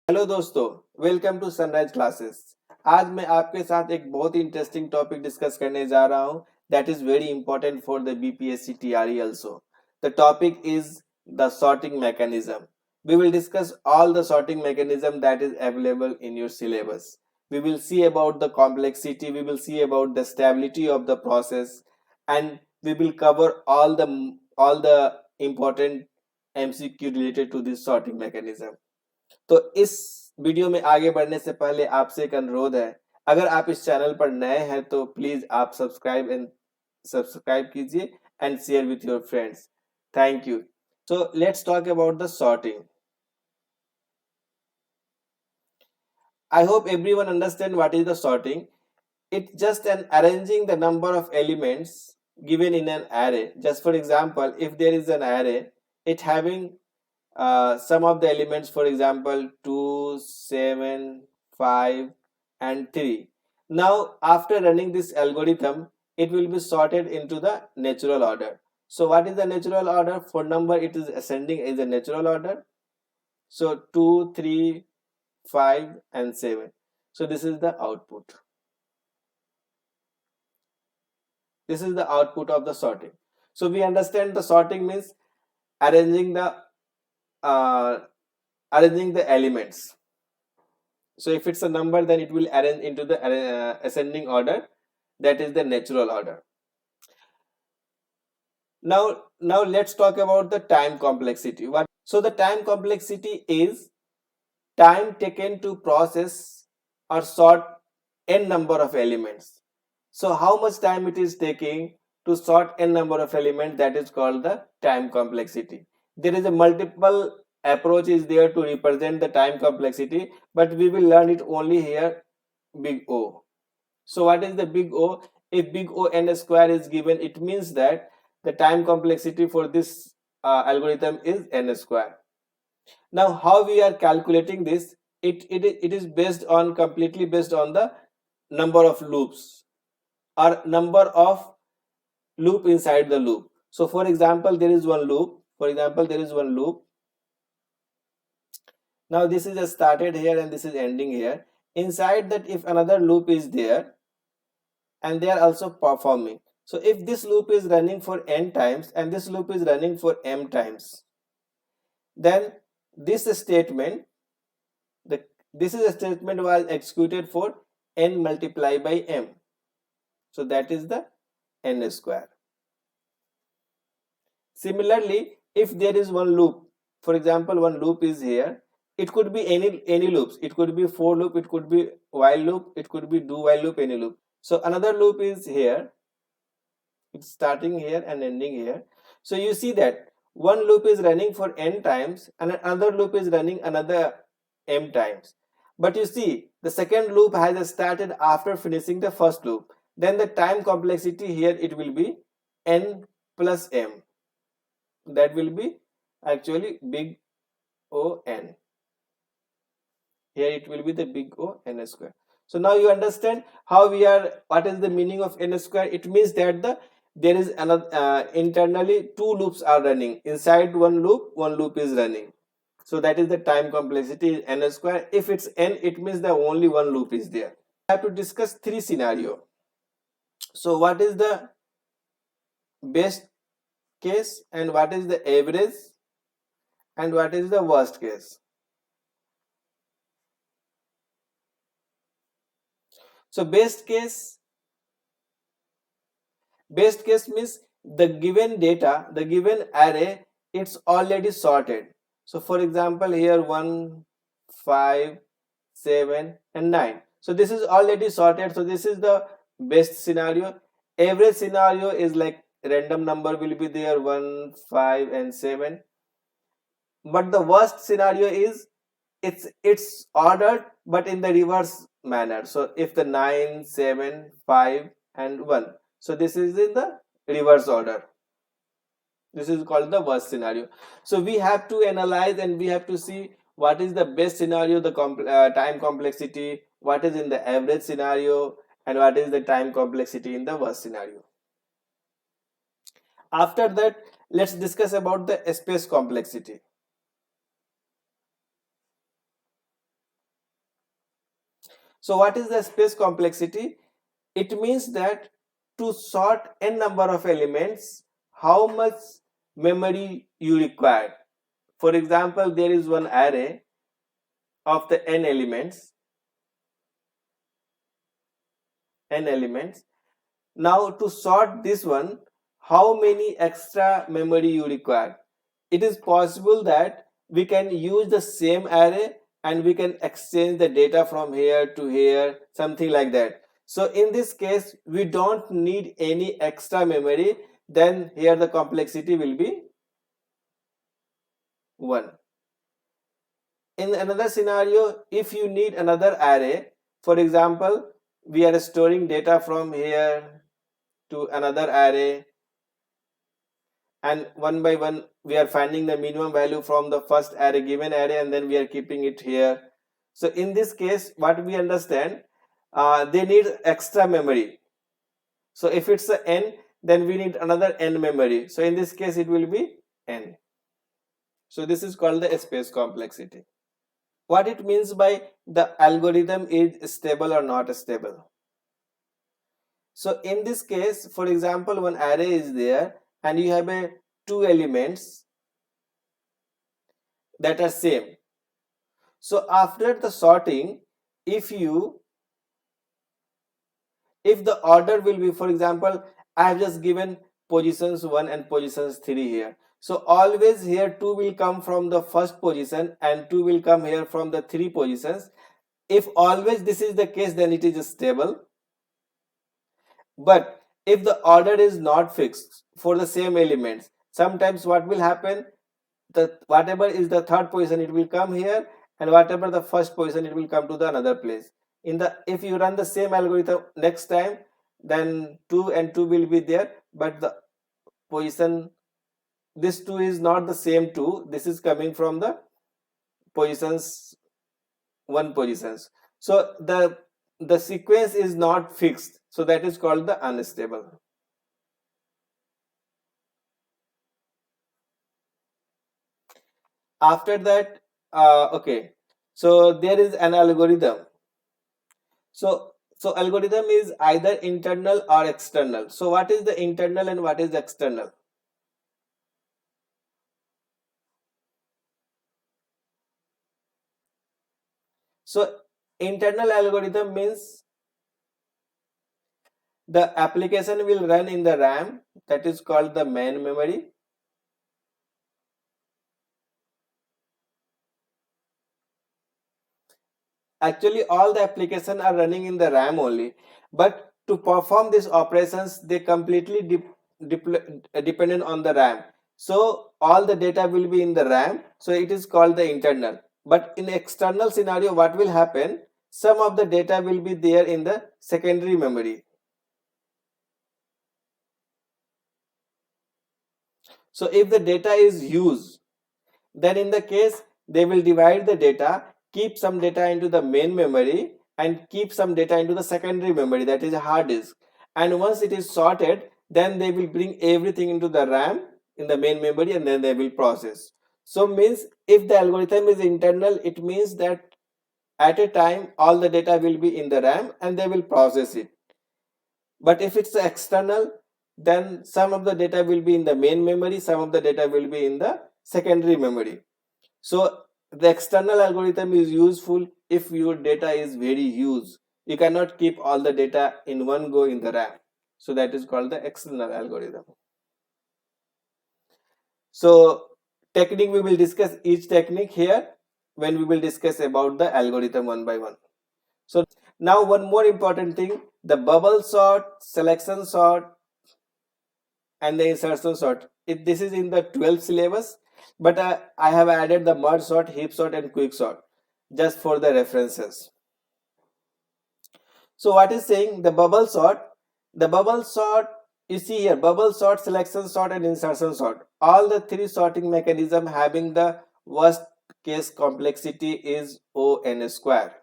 Hello दोस्तों, welcome to sunrise classes. आज मैं आपके साथ एक बहुत ही इंटरेस्टिंग टॉपिक डिस्कस करने जा रहा हूं that is very important for the BPSC TRE also. The topic is the sorting mechanism. We will discuss all the sorting mechanism that is available in your syllabus. We will see about the complexity, we will see about the stability of the process, and we will cover all the important MCQ related to this sorting mechanism. तो इस video में आगे बढ़ने से पहले आपसे एक अनुरोध है, अगर आप इस चैनल पर नए हैं तो प्लीज आप सब्सक्राइब कीजिए and share with your friends. Thank you. So let's talk about the sorting. I hope everyone understand what is the sorting. It's just an arranging the number of elements given in an array. Just for example, if there is an array, it having some of the elements, for example 2, 7, 5 and 3. Now after running this algorithm, it will be sorted into the natural order. So what is the natural order? For number, it is ascending is a natural order. So 2, 3, 5 and 7. So this is the output. This is the output of the sorting. So we understand the sorting means arranging the uh, elements. So if it's a number, then it will arrange into the ascending order, that is the natural order. Now let's talk about the time complexity. So the time complexity is time taken to process or sort n number of elements. So how much time it is taking to sort n number of elements, that is called the time complexity. There is a multiple approach is there to represent the time complexity, but we will learn it only here, big O. So what is the big O? If big O n square is given, it means that the time complexity for this algorithm is n square. Now how we are calculating this? It is based on completely based on the number of loops or number of loop inside the loop. So for example, there is one loop. Now this is started here and this is ending here. Inside that, if another loop is there and they are also performing. So if this loop is running for n times and this loop is running for m times, then this statement was executed for n multiplied by m. So that is the n square. Similarly, if there is one loop, for example, one loop is here, it could be any loops. It could be for loop, it could be while loop, it could be do while loop, any loop. So another loop is here. It's starting here and ending here. So you see that one loop is running for n times and another loop is running another m times. But you see, the second loop has started after finishing the first loop. Then the time complexity here, it will be n plus m. That will be actually big O n. Here it will be the big O n square. So now you understand how what is the meaning of n square? It means that there is another internally two loops are running. Inside one loop is running. So that is the time complexity, n square. If it's n, it means that only one loop is there. I have to discuss three scenarios. So what is the best case and what is the average and what is the worst case? So best case means the given data, the given array, it's already sorted. So for example, here 1, 5, 7 and 9. So this is already sorted. So this is the best scenario. Average scenario is like random number will be there, 1, 5 and 7. But the worst scenario is it's ordered but in the reverse manner. So if the 9, 7, 5 and 1, so this is in the reverse order. This is called the worst scenario. So we have to analyze and we have to see what is the best scenario, the time complexity, what is in the average scenario, and what is the time complexity in the worst scenario. After that, let's discuss about the space complexity. So what is the space complexity? It means that to sort n number of elements, how much memory you require. For example, there is one array of the n elements. Now to sort this one, how many extra memory you require? It is possible that we can use the same array and we can exchange the data from here to here, something like that. So in this case, we don't need any extra memory. Then here the complexity will be 1. In another scenario, if you need another array, for example, we are storing data from here to another array, and one by one we are finding the minimum value from the first array, given array, and then we are keeping it here. So in this case, what we understand, they need extra memory. So if it's a n, then we need another n memory. So in this case, it will be n. So this is called the space complexity. What it means by the algorithm is stable or not stable. So in this case, for example, one array is there and you have a 2 elements that are same. So after the sorting, if the order will be, for example, I have just given positions 1 and positions 3 here. So always here 2 will come from the first position and 2 will come here from the 3 positions. If always this is the case, then it is stable. But if the order is not fixed for the same elements, sometimes what will happen, whatever is the third position, it will come here, and whatever the first position, it will come to the another place. If you run the same algorithm next time, then 2 and 2 will be there, but the position, this 2 is not the same 2, this is coming from the positions 1 positions. So the sequence is not fixed, so that is called the unstable. After that, okay, so there is an algorithm. So algorithm is either internal or external. So what is the internal and what is the external? So internal algorithm means the application will run in the RAM, that is called the main memory. Actually, all the applications are running in the RAM only, but to perform these operations, they completely dependent on the RAM. So all the data will be in the RAM, so it is called the internal. But in external scenario, what will happen? Some of the data will be there in the secondary memory. So if the data is used, then in the case, they will divide the data, keep some data into the main memory and keep some data into the secondary memory, that is a hard disk. And once it is sorted, then they will bring everything into the RAM in the main memory and then they will process. So means if the algorithm is internal, it means that at a time all the data will be in the RAM and they will process it. But if it's external, then some of the data will be in the main memory, some of the data will be in the secondary memory. So the external algorithm is useful if your data is very huge. You cannot keep all the data in one go in the RAM. So that is called the external algorithm. So technique, we will discuss each technique here when we will discuss about the algorithm one by one. So now one more important thing, the bubble sort, selection sort and the insertion sort. This is in the 12th syllabus, but I have added the merge sort, heap sort and quick sort just for the references. So what is saying, the bubble sort, you see here, bubble sort, selection sort and insertion sort, all the 3 sorting mechanism having the worst case complexity is O(n) square.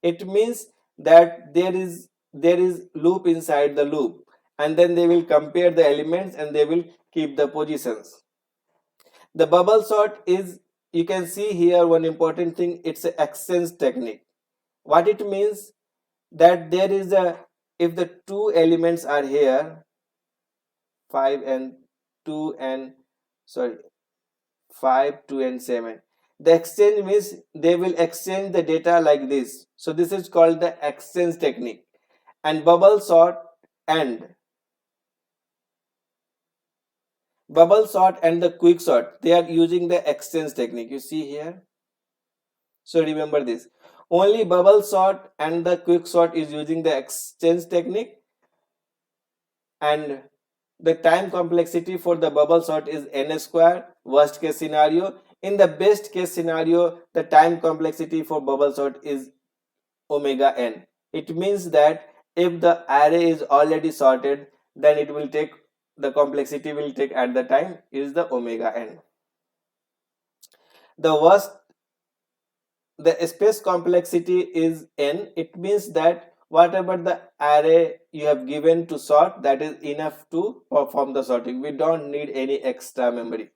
It means that there is loop inside the loop, and then they will compare the elements and they will keep the positions. The bubble sort is, you can see here one important thing, it's an exchange technique. What it means, that there is a, if the two elements are here, 5 and 2 and sorry 5, 2 and 7, the exchange means they will exchange the data like this. So this is called the exchange technique. And bubble sort and the quick sort, they are using the exchange technique, you see here. So remember this, only bubble sort and the quick sort is using the exchange technique, and the time complexity for the bubble sort is n square, worst case scenario. In the best case scenario, the time complexity for bubble sort is omega n. It means that if the array is already sorted, then it will take, the complexity will take at the time is the omega n. The worst, the space complexity is n. It means that whatever the array you have given to sort, that is enough to perform the sorting. We don't need any extra memory.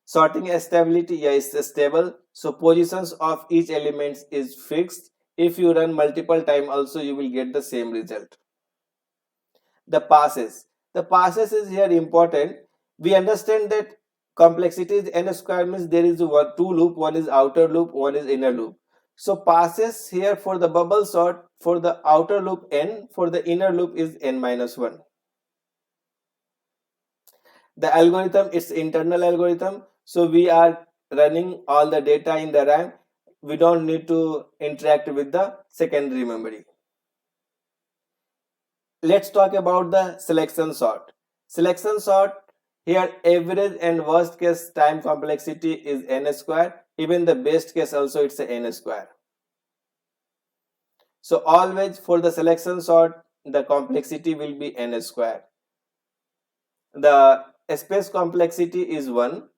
Sorting stability, yeah, is stable, so positions of each element is fixed. If you run multiple time also, you will get the same result. The passes is here important. We understand that complexity is n square, means there is two loop, one is outer loop, one is inner loop. So passes here for the bubble sort, for the outer loop n, for the inner loop is n minus 1. The algorithm, it's internal algorithm, so we are running all the data in the RAM. We don't need to interact with the secondary memory. Let's talk about the selection sort. Selection sort, here average and worst case time complexity is n square. Even the best case also it's a n square. So always for the selection sort, the complexity will be n square. The space complexity is 1.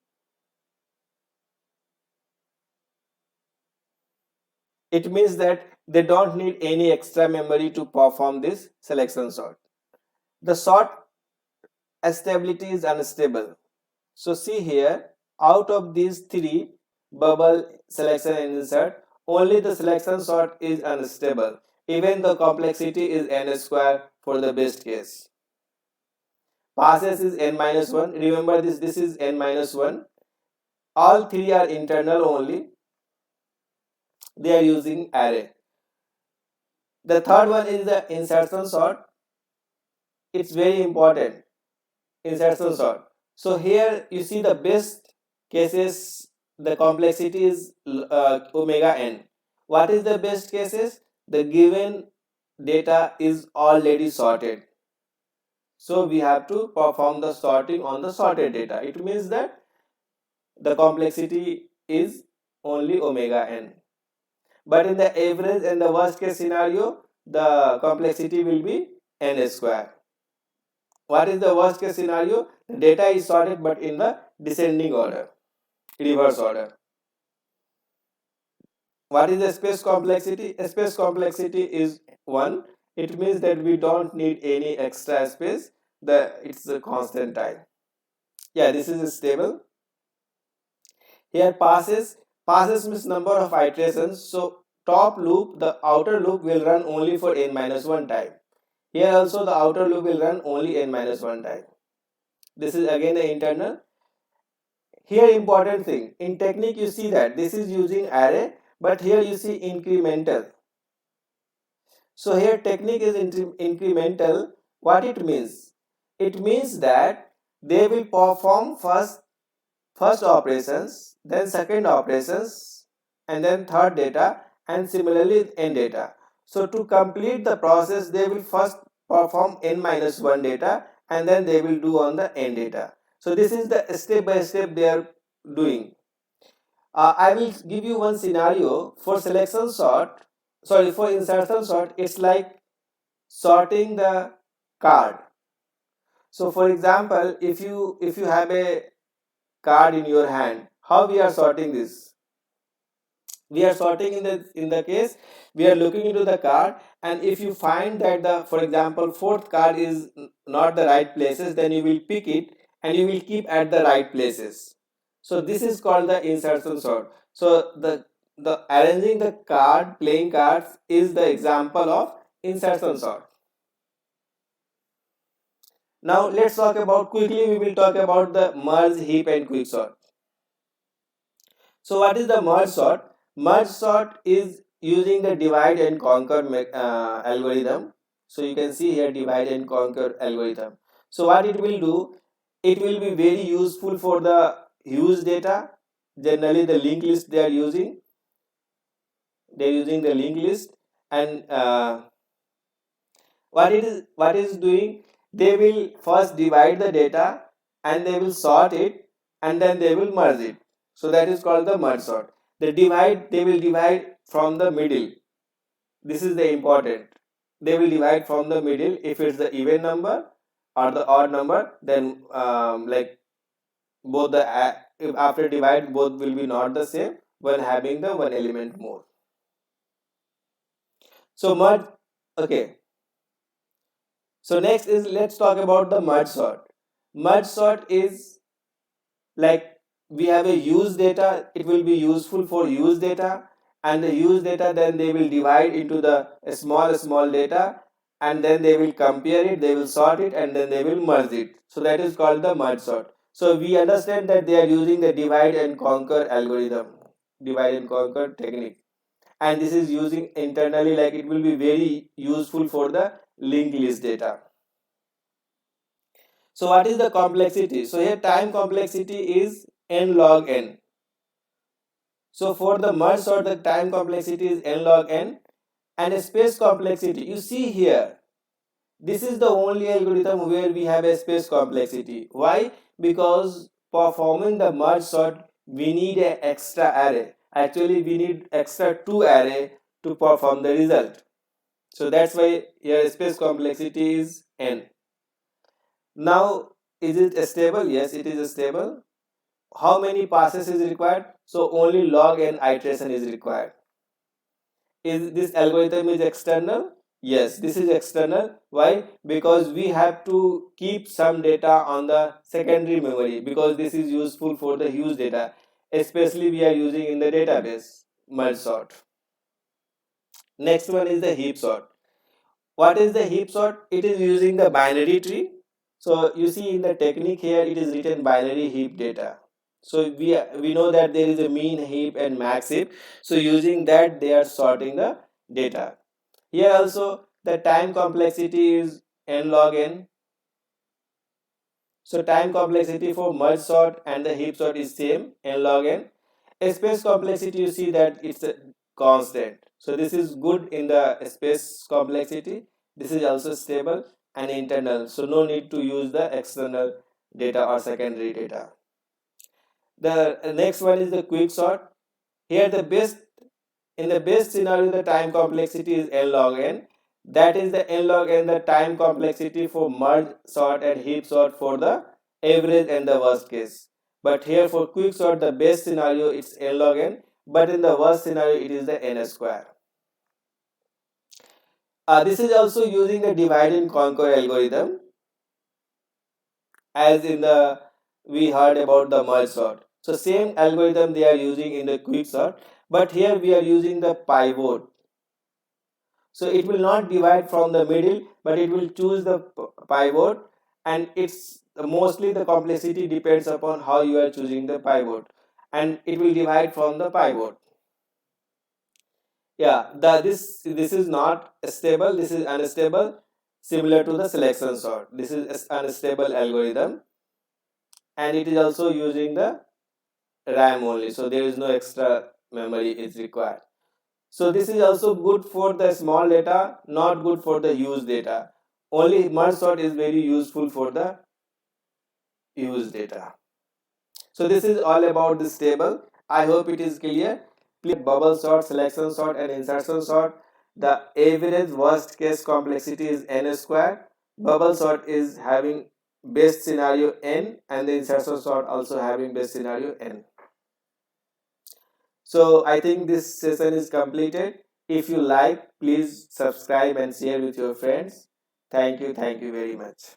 It means that they don't need any extra memory to perform this selection sort. The sort stability is unstable. So see here, out of these three, bubble, selection and insert, only the selection sort is unstable. Even the complexity is n square for the best case. Passes is n minus 1. Remember this is n minus 1. All three are internal only. They are using array. The third one is the insertion sort. It's very important. Insertion sort. So here you see the best cases, the complexity is omega n. What is the best cases? The given data is already sorted. So we have to perform the sorting on the sorted data. It means that the complexity is only omega n. But in the average and the worst case scenario, the complexity will be n square. What is the worst case scenario? The data is sorted but in the descending order, reverse order. What is the space complexity? Space complexity is 1. It means that we don't need any extra space. It's a constant time. Yeah, this is stable. Here passes means number of iterations. So top loop, the outer loop will run only for n minus 1 time. Here also the outer loop will run only n minus 1 time. This is again the internal. Here important thing, in technique you see that this is using array, but here you see incremental. So here technique is incremental. What it means? It means that they will perform first operations, then second operations, and then third data, and similarly n data. So to complete the process, they will first perform n minus 1 data, and then they will do on the n data. So this is the step by step they are doing. I will give you one scenario for selection sort. Sorry, for insertion sort, it's like sorting the card. So for example, if you have a card in your hand, how we are sorting this? We are sorting in the case we are looking into the card, and if you find that the, for example, fourth card is not the right places, then you will pick it and you will keep at the right places. So this is called the insertion sort. So the the arranging the card, playing cards is the example of insertion sort. Now let's talk about, quickly we will talk about the merge, heap and quick sort. So what is the merge sort? Merge sort is using the divide and conquer algorithm. So you can see here divide and conquer algorithm. So what it will do, it will be very useful for the huge data. Generally the linked list they are using. They are using the linked list, and what is doing, they will first divide the data and they will sort it and then they will merge it. So that is called the merge sort. The divide, they will divide from the middle. This is the important. They will divide from the middle. If it's the even number or the odd number, then like both the if after divide both will be not the same when having the one element more. So merge, okay. So next is, let's talk about the merge sort. Merge sort is like, we have a use data, it will be useful for use data, and the use data then they will divide into the small data, and then they will compare it, they will sort it, and then they will merge it. So that is called the merge sort. So we understand that they are using the divide and conquer algorithm, divide and conquer technique, and this is using internally, like it will be very useful for the linked list data. So what is the complexity? So here time complexity is n log n. So for the merge sort, the time complexity is n log n, and a space complexity. You see here, this is the only algorithm where we have a space complexity. Why? Because performing the merge sort, we need an extra array. Actually, we need extra 2 array to perform the result. So that's why here space complexity is n. Now, is it stable? Yes, it is stable. How many passes is required? So only log n iteration is required. Is this algorithm is external? Yes, this is external. Why? Because we have to keep some data on the secondary memory, because this is useful for the huge data, especially we are using in the database merge sort. Next one is the heap sort. What is the heap sort? It is using the binary tree. So you see in the technique here, it is written binary heap data. So we know that there is a mean heap and max heap. So using that, they are sorting the data. Here also the time complexity is n log n. So time complexity for merge sort and the heap sort is same, n log n. Space complexity, you see that it's a constant. So this is good in the space complexity. This is also stable and internal. So no need to use the external data or secondary data. The next one is the quick sort. Here the best, in the best scenario, the time complexity is n log n. That is the n log n, the time complexity for merge sort and heap sort for the average and the worst case. But here for quick sort, the best scenario it's n log n, but in the worst scenario it is the n square. This is also using the divide and conquer algorithm, as in the we heard about the merge sort. So same algorithm they are using in the quick sort, but here we are using the pivot. So it will not divide from the middle, but it will choose the pivot, and it's mostly the complexity depends upon how you are choosing the pivot, and it will divide from the pivot. Yeah, this is not stable, this is unstable, similar to the selection sort. This is unstable algorithm, and it is also using the RAM only, so there is no extra memory is required. So this is also good for the small data, not good for the huge data. Only merge sort is very useful for the huge data. So this is all about this table. I hope it is clear. Please bubble sort, selection sort and insertion sort. The average worst case complexity is n square. Bubble sort is having best scenario n, and the insertion sort also having best scenario n. So I think this session is completed. If you like, please subscribe and share with your friends. Thank you very much.